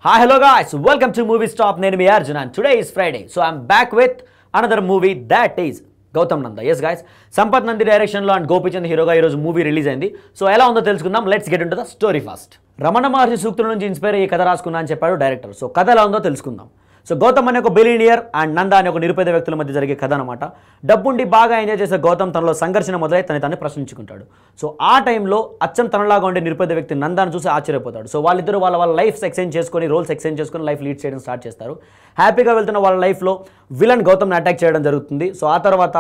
Hi, hello guys, welcome to Movie Stop. Nenu mi Arjun and today is Friday. So I'm back with another movie that is Gautam Nanda. Yes guys, Sampath Nandi direction lo and Gopichand hero ga ee roju movie release ayindi. So ela undo telusukundam. Let's get into the story first. Ramana Maharshi సూక్తుల నుంచి inspire అయ్యి కథ రాసుకున్నా అని చెప్పాడు director. So కథ ఎలా ఉందో తెలుసుకుందాం. సో గౌతమ్ అనే ఒక బిలియనియర్ అండ్ నంద అనే ఒక నిరుపేద వ్యక్తుల మధ్య జరిగే కథ అనమాట. డబ్బుండి బాగా ఎంజాయ్ చేసే గౌతమ్ తనలో సంఘర్షణ మొదలై తనని ప్రశ్నించుకుంటాడు. సో ఆ టైంలో అచ్చం తనలాగా ఉండే నిరుపేద వ్యక్తి నందాను చూసి ఆశ్చర్యపోతాడు. సో వాళ్ళిద్దరూ వాళ్ళ లైఫ్స్ ఎక్స్చేంజ్ చేసుకొని రోల్స్ ఎక్స్చేంజ్ చేసుకొని లైఫ్ లీడ్ చేయడం స్టార్ట్ చేస్తారు. హ్యాపీగా వెళ్తున్న వాళ్ళ లైఫ్లో విలన్ గౌతమ్ని అటాక్ చేయడం జరుగుతుంది. సో ఆ తర్వాత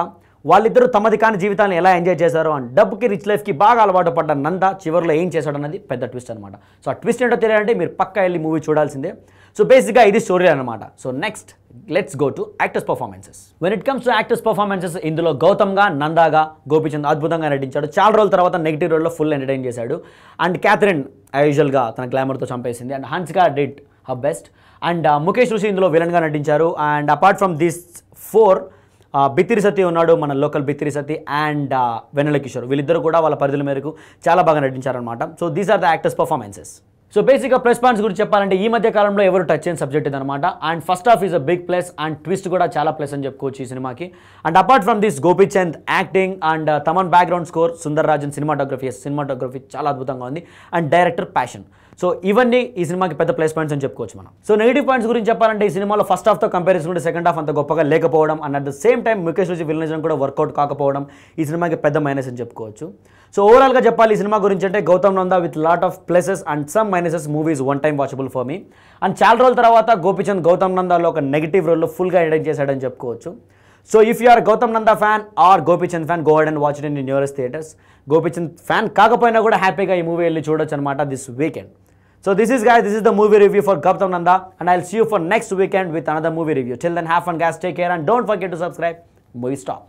వాళ్ళిద్దరూ తమది కాని జీవితాన్ని ఎలా ఎంజాయ్ చేశారు అండ్ డబ్బుకి రిచ్ లైఫ్కి బాగా అలవాటు పడ్డ నంద చివరిలో ఏం చేశాడు అన్నది పెద్ద ట్విస్ట్ అనమాట. సో ఆ ట్విస్ట్ ఏంటో తెలియాలంటే మీరు పక్కా వెళ్ళి మూవీ చూడాల్సిందే. సో బేసిక్గా ఇది స్టోరీ అనమాట. So next let's go to actors performances. When it comes to actors performances, ఇందులో గౌతమ్గా నందాగా గోపిచంద్ అద్భుతంగా నటించాడు. చాలా రోజుల తర్వాత నెగిటివ్ రోల్లో ఫుల్ ఎంటర్టైన్ చేశాడు. అండ్ క్యాథరిన్ యూజువల్గా తన గ్లామర్తో చంపేసింది. And Hansika did her best. And Mukesh Rishi ఇందులో విలన్గా నటించారు. And apart from these 4 Bithiri Sathya ఉన్నాడు, మన లోకల్ బిత్తిరి సత్య అండ్ వెన్నెల కిషోర్. వీళ్ళిద్దరు కూడా వాళ్ళ పరిధుల మేరకు చాలా బాగా నటించారనమాట. So these are the actors performances. So బేసిక్గా ప్లస్ పాయింట్స్ గురించి చెప్పాలంటే ఈ మధ్య కాలంలో ఎవరు టచ్ చేయని సబ్జెక్ట్ ఇదనమాట. And first half is a big plus and twist కూడా చాలా ప్లస్ అని చెప్పుకోవచ్చు ఈ సినిమాకి. And apart from this Gopichand acting and Thaman background score, Sundar Rajan cinematography చాలా అద్భుతంగా ఉంది. And director passion. సో ఇవన్నీ ఈ సినిమాకి పెద్ద ప్లస్ పాయింట్స్ అని చెప్పుకోవచ్చు మనం. సో నెగిటివ్ పాయింట్స్ గురించి చెప్పాలంటే ఈ సినిమాలో ఫస్ట్ హాఫ్తో కంపారిజన్ ఉంటే సెకండ్ హాఫ్ అంత గొప్పగా లేకపోవడం and at the same time Mukesh ఋషి విలనిజం కూడా వర్కౌట్ కాకపోవడం ఈ సినిమాకి పెద్ద మైనస్ అని చెప్పుకోవచ్చు. సో ఓవరాల్గా చెప్పాలి ఈ సినిమా గురించి అంటే Gautham Nanda with lot of pluses and some minuses movies one time watchable for me. And చాలా రోజుల తర్వాత గోపిచంద్ గౌతమ్ నందాలో ఒక నెగిటివ్ రోల్లో ఫుల్గా ఎంటర్టైన్ చేశాడని చెప్పుకోవచ్చు. So if you are Gautham Nanda fan or Gopichand fan, go ahead and watch it in nearest theatres. Gopichand fan కాకపోయినా కూడా హ్యాపీగా ఈ మూవీ వెళ్ళి చూడొచ్చు అనమాట this weekend. So this is the movie review for Gautam Nanda and I'll see you for next weekend with another movie review. Till then, have fun guys, take care and don't forget to subscribe. Movie Stop.